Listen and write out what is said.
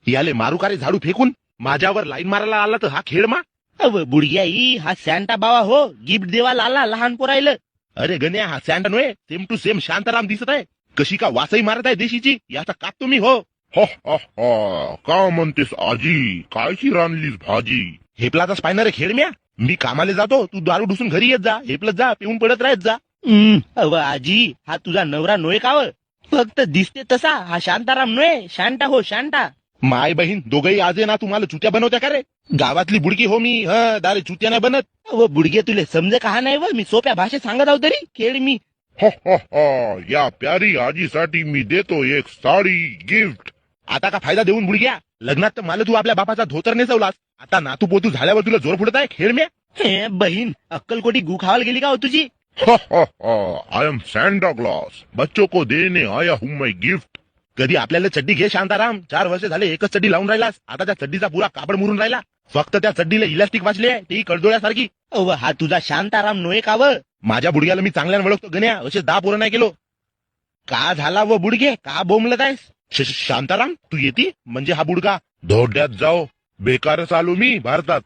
याले मारू का रे झाडू फेकून? माझ्यावर लाईन मारायला आला तर हा खेळ मा? अव बुडग्याई, हा सॅन्टा बाबा हो, गिफ्ट देवाला आला लहान पोरायला. अरे गण्या, हा सँड नव्हे, सेम टू सेम शांताराम दिसत आहे. कशी का वासही मारत आहे देशीची, याचा काप तुम्ही हो. का म्हणतेस आजी, कायची रानलीस भाजी? हेपलाचा स्पायनर खेळ म्या. मी कामाला जातो, तू दारू ढुसून घरी येत जा, हेपलत जा, पिऊन पडत राहत जा. अव आजी, हा तुझा नवरा नोय काव? फक्त दिसते तसा हा शांताराम नोय, शांता हो शांता. माय बहीण दोघही आजे ना तुम्हाला चुत्या बनवत्या का रे? गावातली बुडकी हो मी, दारे चुत्या नाही बनत. अव बुडगे, तुले समजे का नाही व? मी सोप्या भाषेत सांगत आहो तरी खेळ मी. या प्यारी आजीसाठी मी देतो एक साडी गिफ्ट. आता का फायदा देऊन बुडग्या? लग्नात तर मला तू आपल्या बापाचा धोतर नेसवलास, आता नातू पोतू झाल्यावर तुला जोर फुटत आहे खेळ म्या? हे बहीण, अक्कलकोटी गु खावायला गेली का हो तुझी? आई एम सॅन्टा क्लॉस, बच्चों को देने आया हूं मैं गिफ्ट. कधी आपल्याला चड्डी घे शांताराम, 4 वर्ष झाले एकच चड्डी लावून राहिलास, आता त्या चड्डीचा पुरा कापड मुरून राहिला. फक्त त्या चड्डीला इलास्टिक वाचली आहे, तेही कडदोळ्यासारखी. अव हा तुझा शांताराम नोय काव? माझ्या बुडग्याला मी चांगल्यानं ओळखतो गण्या, असे 10 पोरं नाही केलो. का झाला व बुडगे, का बोंबलत आहेस? शांताराम तू येती म्हणजे हा बुडगा धोड्यात जाओ. बेकारच आलो मी भारतात.